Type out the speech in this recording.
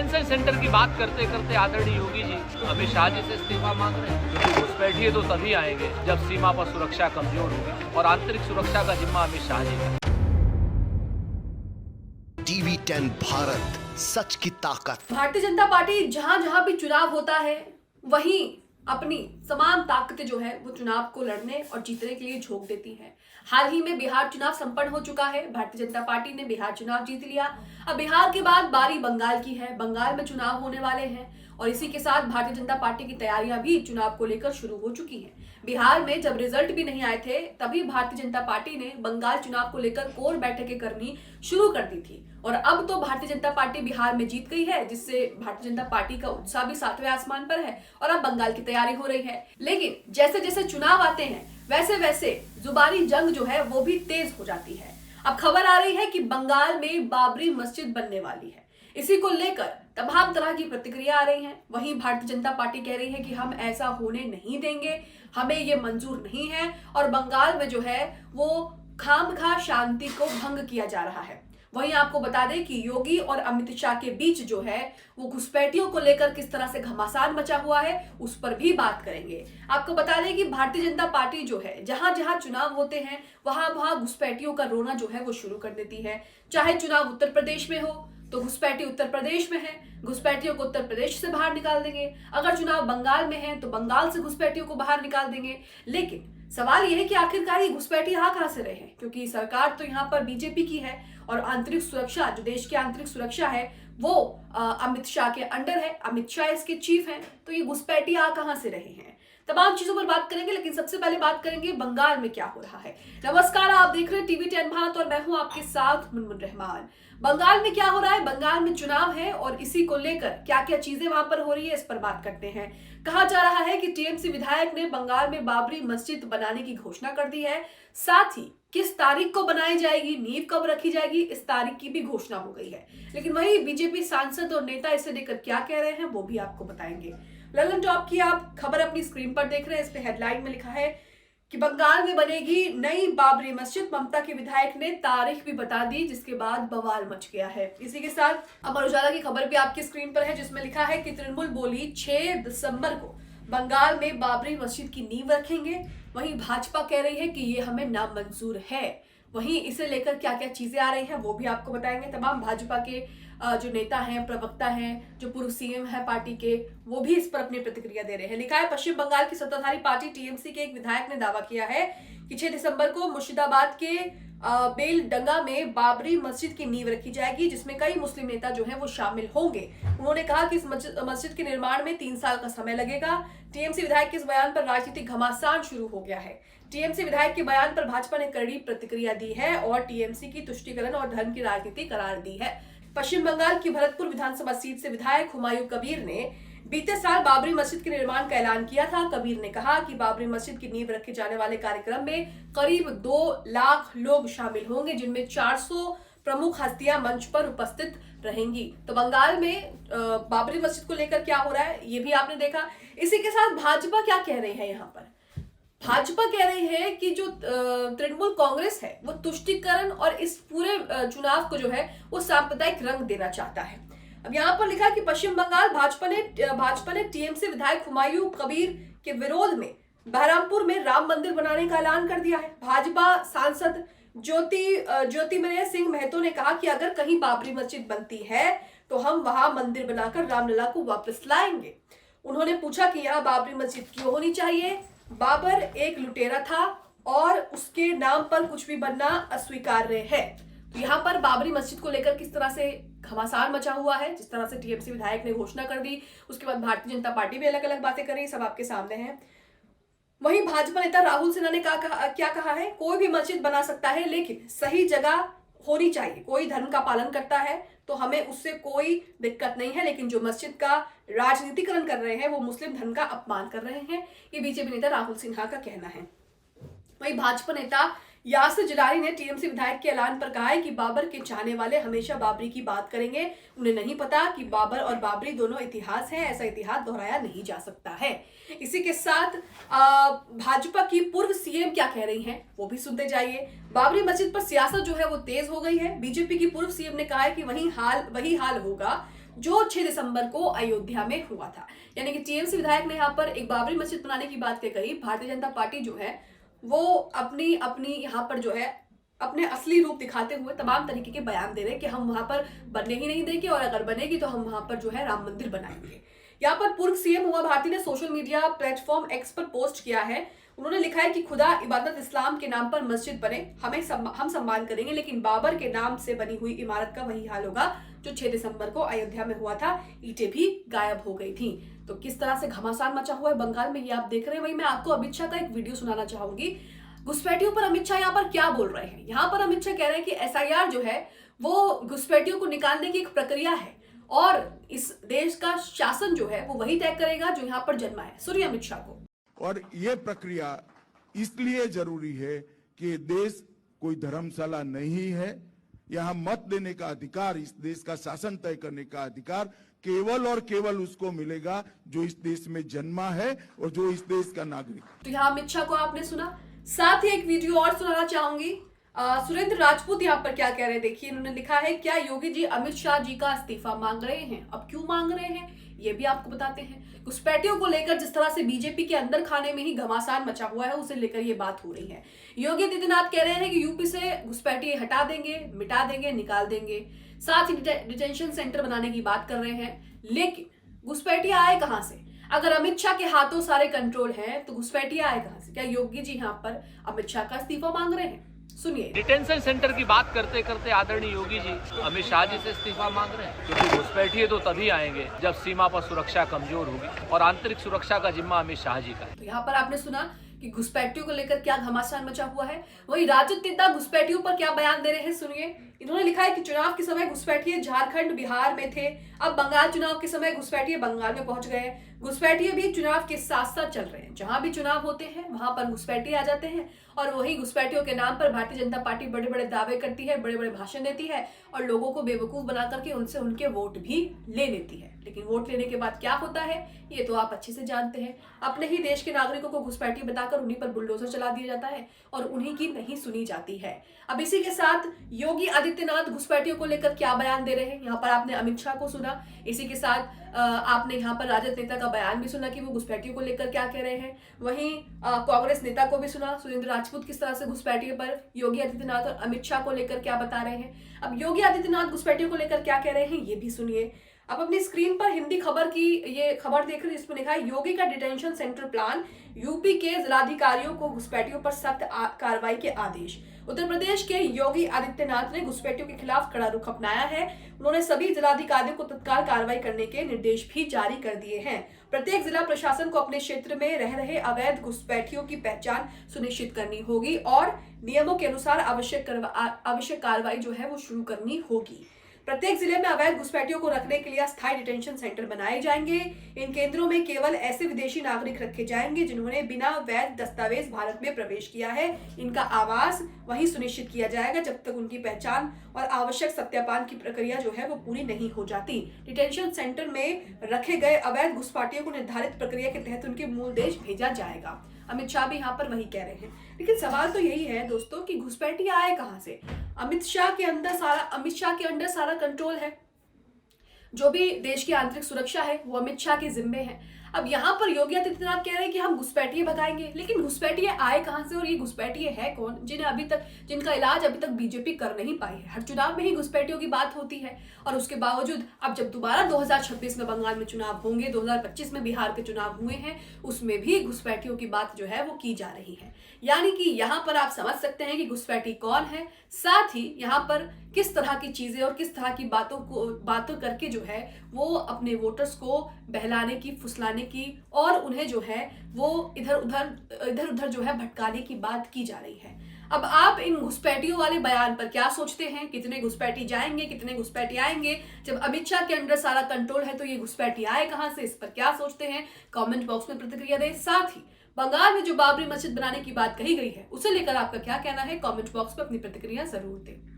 Convention centre की बात करते करते आदरणीय योगी जी अमित शाह जी से इस्तीफा मांग रहे हैं, क्योंकि घुसपैठिए तो तभी आएंगे जब सीमा पर सुरक्षा कमजोर होगी और आंतरिक सुरक्षा का जिम्मा अमित शाह जी का। टीवी 10 भारत, सच की ताकत। भारतीय जनता पार्टी जहां जहां भी चुनाव होता है वहीं अपनी समान ताकतें जो है वो चुनाव को लड़ने और जीतने के लिए झोंक देती है। हाल ही में बिहार चुनाव संपन्न हो चुका है। भारतीय जनता पार्टी ने बिहार चुनाव जीत लिया। अब बिहार के बाद बारी बंगाल की है। बंगाल में चुनाव होने वाले हैं और इसी के साथ भारतीय जनता पार्टी की तैयारियां भी चुनाव को लेकर शुरू हो चुकी हैं। बिहार में जब रिजल्ट भी नहीं आए थे तभी भारतीय जनता पार्टी ने बंगाल चुनाव को लेकर कोर बैठकें करनी शुरू कर दी थी और अब तो भारतीय जनता पार्टी बिहार में जीत गई है, जिससे भारतीय जनता पार्टी का उत्साह भी 7वें आसमान पर है और अब बंगाल की तैयारी हो रही है। लेकिन जैसे जैसे चुनाव आते हैं वैसे वैसे जुबानी जंग जो है वो भी तेज हो जाती है। अब खबर आ रही है कि बंगाल में बाबरी मस्जिद बनने वाली है। इसी को लेकर तमाम तरह की प्रतिक्रिया आ रही है। वहीं भारतीय जनता पार्टी कह रही है कि हम ऐसा होने नहीं देंगे, हमें ये मंजूर नहीं है और बंगाल में जो है वो खामखा शांति को भंग किया जा रहा है। वहीं आपको बता दें कि योगी और अमित शाह के बीच जो है वो घुसपैठियों को लेकर किस तरह से घमासान मचा हुआ है उस पर भी बात करेंगे। आपको बता दें कि भारतीय जनता पार्टी जो है जहां जहां चुनाव होते हैं वहां वहां घुसपैठियों का रोना जो है वो शुरू कर देती है। चाहे चुनाव उत्तर प्रदेश में हो तो घुसपैठी उत्तर प्रदेश में है, घुसपैठियों को उत्तर प्रदेश से बाहर निकाल देंगे। अगर चुनाव बंगाल में है तो बंगाल से घुसपैठियों को बाहर निकाल देंगे। लेकिन सवाल यह है कि आखिरकार ये घुसपैठी आ कहां से रहे हैं, क्योंकि सरकार तो यहाँ पर बीजेपी की है और आंतरिक सुरक्षा जो देश की आंतरिक सुरक्षा है वो अमित शाह के अंडर है। अमित शाह इसके चीफ हैं, तो ये घुसपैठी आ कहां से रहे हैं, तमाम चीजों पर बात करेंगे। लेकिन सबसे पहले बात करेंगे बंगाल में क्या हो रहा है। नमस्कार, आप देख रहे हैं टीवी 10 भारत और मैं हूं आपके साथ मुनमुन रहमान। बंगाल में क्या हो रहा है, बंगाल में चुनाव है और इसी को लेकर क्या क्या चीजें वहां पर हो रही है इस पर बात करते हैं। कहा जा रहा है कि टीएमसी विधायक ने बंगाल में बाबरी मस्जिद बनाने की घोषणा कर दी है। साथ ही किस तारीख को बनाई जाएगी, नींव कब रखी जाएगी, इस तारीख की भी घोषणा हो गई है। लेकिन वही बीजेपी सांसद और नेता इसे लेकर क्या कह रहे हैं वो भी आपको बताएंगे। ललन टॉप की आप खबर अपनी स्क्रीन पर देख रहे हैं। इस पे हेडलाइन में लिखा है कि बंगाल में बनेगी नई बाबरी मस्जिद। ममता के विधायक ने तारीख भी बता दी, जिसके बाद बवाल मच गया है। इसी के साथ अमर उजाला की खबर भी आपकी स्क्रीन पर है, जिसमें लिखा है कि तृणमूल बोली 6 दिसंबर को बंगाल में बाबरी मस्जिद की नींव रखेंगे। वहीं भाजपा कह रही है कि ये हमें नामंजूर है। वहीं इसे लेकर क्या क्या चीजें आ रही हैं वो भी आपको बताएंगे। तमाम भाजपा के जो नेता हैं, प्रवक्ता हैं, जो पूर्व सीएम है पार्टी के, वो भी इस पर अपनी प्रतिक्रिया दे रहे हैं। लिखा है पश्चिम बंगाल की सत्ताधारी पार्टी टीएमसी के एक विधायक ने दावा किया है कि 6 दिसंबर को मुर्शिदाबाद के बेलडंगा में बाबरी मस्जिद की नींव रखी जाएगी, जिसमें कई मुस्लिम नेता जो हैं वो शामिल होंगे। उन्होंने कहा कि इस मस्जिद के निर्माण में 3 साल का समय लगेगा। टीएमसी विधायक के इस बयान पर राजनीतिक घमासान शुरू हो गया है। टीएमसी विधायक के बयान पर भाजपा ने कड़ी प्रतिक्रिया दी है और टीएमसी की तुष्टीकरण और धर्म की राजनीति करार दी है। पश्चिम बंगाल की भरतपुर विधानसभा सीट से विधायक हुमायूं कबीर ने बीते साल बाबरी मस्जिद के निर्माण का ऐलान किया था। कबीर ने कहा कि बाबरी मस्जिद की नींव रखे जाने वाले कार्यक्रम में करीब 2 लाख लोग शामिल होंगे, जिनमें 400 प्रमुख हस्तियां मंच पर उपस्थित रहेंगी। तो बंगाल में बाबरी मस्जिद को लेकर क्या हो रहा है ये भी आपने देखा। इसी के साथ भाजपा क्या कह रही है यहाँ पर। भाजपा कह रही है कि जो तृणमूल कांग्रेस है वो तुष्टीकरण और इस पूरे चुनाव को जो है वो सांप्रदायिक रंग देना चाहता है। अब यहाँ पर लिखा है कि पश्चिम बंगाल भाजपा ने टीएमसी विधायक हुमायूं कबीर के विरोध में बहरामपुर में राम मंदिर बनाने का ऐलान कर दिया है। भाजपा सांसद ज्योतिमय सिंह महतो ने कहा कि अगर कहीं बाबरी मस्जिद बनती है तो हम वहां मंदिर बनाकर रामलला को वापस लाएंगे। उन्होंने पूछा कि यहाँ बाबरी मस्जिद क्यों होनी चाहिए। बाबर एक लुटेरा था और उसके नाम पर कुछ भी बनना अस्वीकार्य है। तो यहाँ पर बाबरी मस्जिद को लेकर किस तरह से घमासान मचा हुआ है, जिस तरह से टीएमसी विधायक ने घोषणा कर दी, उसके बाद भारतीय जनता पार्टी भी अलग अलग बातें कर रही, सब आपके सामने है। वहीं भाजपा नेता राहुल सिन्हा ने क्या कहा है, कोई भी मस्जिद बना सकता है लेकिन सही जगह होनी चाहिए। कोई धर्म का पालन करता है तो हमें उससे कोई दिक्कत नहीं है, लेकिन जो मस्जिद का राजनीतिकरण कर रहे हैं वो मुस्लिम धर्म का अपमान कर रहे हैं, ये बीजेपी नेता राहुल सिन्हा का कहना है। वहीं भाजपा नेता यासिर जिलानी ने टीएमसी विधायक के ऐलान पर कहा है कि बाबर के चाहने वाले हमेशा बाबरी की बात करेंगे। उन्हें नहीं पता कि बाबर और बाबरी दोनों इतिहास है, ऐसा इतिहास दोहराया नहीं जा सकता है। इसी के साथ भाजपा की पूर्व सीएम क्या कह रही हैं वो भी सुनते जाइए। बाबरी मस्जिद पर सियासत जो है वो तेज हो गई है। बीजेपी की पूर्व सीएम ने कहा है कि वही हाल होगा जो 6 दिसंबर को अयोध्या में हुआ था। यानी कि टीएमसी विधायक ने यहाँ पर एक बाबरी मस्जिद बनाने की बात कही। भारतीय जनता पार्टी जो है वो अपनी अपनी यहाँ पर जो है अपने असली रूप दिखाते हुए तमाम तरीके के बयान दे रहे हैं कि हम वहां पर बनने ही नहीं देंगे और अगर बनेगी तो हम वहां पर जो है राम मंदिर बनाएंगे। यहाँ पर पूर्व सीएम उमा भारती ने सोशल मीडिया प्लेटफॉर्म एक्स पर पोस्ट किया है। उन्होंने लिखा है कि खुदा इबादत इस्लाम के नाम पर मस्जिद बने, हम सम्मान करेंगे, लेकिन बाबर के नाम से बनी हुई इमारत का वही हाल होगा जो 6 दिसंबर को अयोध्या में हुआ था। ईंटें भी गायब हो गई थी। तो किस तरह से घमासान मचा हुआ है बंगाल में, ये आप देख रहे हैं। वही मैं आपको अमित शाह का एक वीडियो सुनाना चाहूंगी। घुसपैठियों पर अमित शाह यहाँ पर क्या बोल रहे हैं। यहाँ पर अमित शाह कह रहे हैं कि एसआईआर जो है वो घुसपैठियों को निकालने की एक प्रक्रिया है और इस देश का शासन जो है वो वही तय करेगा जो यहाँ पर जन्मा है। सुनिए अमित शाह को। और ये प्रक्रिया इसलिए जरूरी है कि देश कोई धर्मशाला नहीं है। यहाँ मत देने का अधिकार, इस देश का शासन तय करने का अधिकार केवल और केवल उसको मिलेगा जो इस देश में जन्मा है और जो इस देश का नागरिक। तो यहाँ अमित शाह को आपने सुना। साथ ही एक वीडियो और सुनाना चाहूंगी। सुरेंद्र राजपूत यहाँ पर क्या कह रहे हैं, देखिए। इन्होंने लिखा है, क्या योगी जी अमित शाह जी का इस्तीफा मांग रहे हैं? अब क्यों मांग रहे हैं ये भी आपको बताते हैं। घुसपैठियों को लेकर जिस तरह से बीजेपी के अंदर खाने में ही घमासान मचा हुआ है, उसे लेकर ये बात हो रही है। योगी आदित्यनाथ कह रहे हैं कि यूपी से घुसपैठी हटा देंगे, मिटा देंगे, निकाल देंगे। साथ ही डिटेंशन सेंटर बनाने की बात कर रहे हैं। लेकिन घुसपैठी आए कहां से? अगर अमित शाह के हाथों सारे कंट्रोल है तो घुसपैठी आए कहां से? क्या योगी जी यहाँ पर अमित शाह का इस्तीफा मांग रहे हैं? सुनिए। डिटेंशन सेंटर की बात करते करते आदरणीय योगी जी अमित शाह जी से इस्तीफा मांग रहे हैं, क्योंकि घुसपैठिए तो तभी आएंगे जब सीमा पर सुरक्षा कमजोर होगी और आंतरिक सुरक्षा का जिम्मा अमित शाह जी का है। तो यहाँ पर आपने सुना कि घुसपैठियों को लेकर क्या घमासान मचा हुआ है। वही राजद नेता घुसपैठियों पर क्या बयान दे रहे हैं, सुनिए। इन्होंने लिखा है कि चुनाव के समय घुसपैठिए झारखंड बिहार में थे, अब बंगाल चुनाव के समय घुसपैठिए बंगाल में पहुंच गए। घुसपैठिए भी चुनाव के साथ साथ चल रहे हैं। जहां भी चुनाव होते हैं वहां पर घुसपैठिए आ जाते हैं और वही घुसपैठियों के नाम पर भारतीय जनता पार्टी बड़े बड़े दावे करती है, बड़े बड़े भाषण देती है और लोगों को बेवकूफ बना करके उनसे उनके वोट भी ले लेती है। लेकिन वोट लेने के बाद क्या होता है ये तो आप अच्छे से जानते हैं। अपने ही देश के नागरिकों को घुसपैठी बताकर उन्हीं पर बुलडोजर चला दिया जाता है और उन्हीं की नहीं सुनी जाती है। अब इसी के साथ योगी आदित्यनाथ घुसपैठियों को लेकर क्या बयान दे रहे हैं। यहाँ पर आपने अमित शाह को सुना, इसी के साथ आपने यहाँ पर राजद नेता का बयान भी सुना कि वो घुसपैठियों को लेकर क्या कह रहे हैं। वहीं कांग्रेस नेता को भी सुना, सुरेंद्र राजपूत किस तरह से घुसपैठियों पर योगी आदित्यनाथ और अमित शाह को लेकर क्या बता रहे हैं। अब योगी आदित्यनाथ घुसपैठियों को लेकर क्या कह रहे हैं ये भी सुनिए। अब अपनी स्क्रीन पर हिंदी खबर की ये खबर देख रहे हैं जिसमें लिखा है, योगी का डिटेंशन सेंटर प्लान, यूपी के जिलाधिकारियों को घुसपैठियों पर सख्त कार्रवाई के आदेश। उत्तर प्रदेश के योगी आदित्यनाथ ने घुसपैठियों के खिलाफ कड़ा रुख अपनाया है। उन्होंने सभी जिलाधिकारियों को तत्काल कार्रवाई करने के निर्देश भी जारी कर दिए हैं। प्रत्येक जिला प्रशासन को अपने क्षेत्र में रह रहे अवैध घुसपैठियों की पहचान सुनिश्चित करनी होगी और नियमों के अनुसार आवश्यक कार्रवाई जो है वो शुरू करनी होगी। प्रत्येक जिले में अवैध घुसपैठियों को रखने के लिए अस्थायी डिटेंशन सेंटर बनाए जाएंगे। इन केंद्रों में केवल ऐसे विदेशी नागरिक रखे जाएंगे जिन्होंने बिना वैध दस्तावेज भारत में प्रवेश किया है। इनका आवास वहीं सुनिश्चित किया जाएगा जब तक उनकी पहचान और आवश्यक सत्यापन की प्रक्रिया जो है वो पूरी नहीं हो जाती। डिटेंशन सेंटर में रखे गए अवैध घुसपैठियों को निर्धारित प्रक्रिया के तहत उनके मूल देश भेजा जाएगा। अमित शाह भी यहाँ पर वही कह रहे हैं। लेकिन सवाल तो यही है दोस्तों कि घुसपैठी आए कहां से? अमित शाह के अंदर सारा कंट्रोल है। जो भी देश की आंतरिक सुरक्षा है वो अमित शाह के जिम्मे है। अब यहाँ पर योगी आदित्यनाथ कह रहे हैं कि हम घुसपैठिए भगाएंगे, लेकिन घुसपैठिए आए कहां से और ये घुसपैठिए है कौन जिनका इलाज अभी तक बीजेपी कर नहीं पाई है। हर चुनाव में ही घुसपैठियों की बात होती है और उसके बावजूद अब जब दोबारा 2026 में बंगाल में चुनाव होंगे, 2025 में बिहार के चुनाव हुए हैं, उसमें भी घुसपैठियों की बात जो है वो की जा रही है। यानी कि यहाँ पर आप समझ सकते हैं कि घुसपैठी कौन है, साथ ही यहाँ पर किस तरह की चीजें और किस तरह की बातों करके जो है वो अपने वोटर्स को बहलाने की, फुसलाने की और उन्हें जो है वो इधर उधर जो है भटकाने की बात की जा रही है। अब आप इन घुसपैठियों वाले बयान पर क्या सोचते हैं? कितने घुसपैठी जाएंगे, कितने घुसपैठी आएंगे? जब अमित शाह के अंडर सारा कंट्रोल है तो ये घुसपैठी आए कहां से? इस पर क्या सोचते हैं? कमेंट बॉक्स में प्रतिक्रिया दें। साथ ही बंगाल में जो बाबरी मस्जिद बनाने की बात कही गई है उसे लेकर आपका क्या कहना है? कमेंट बॉक्स में अपनी प्रतिक्रिया जरूर दें।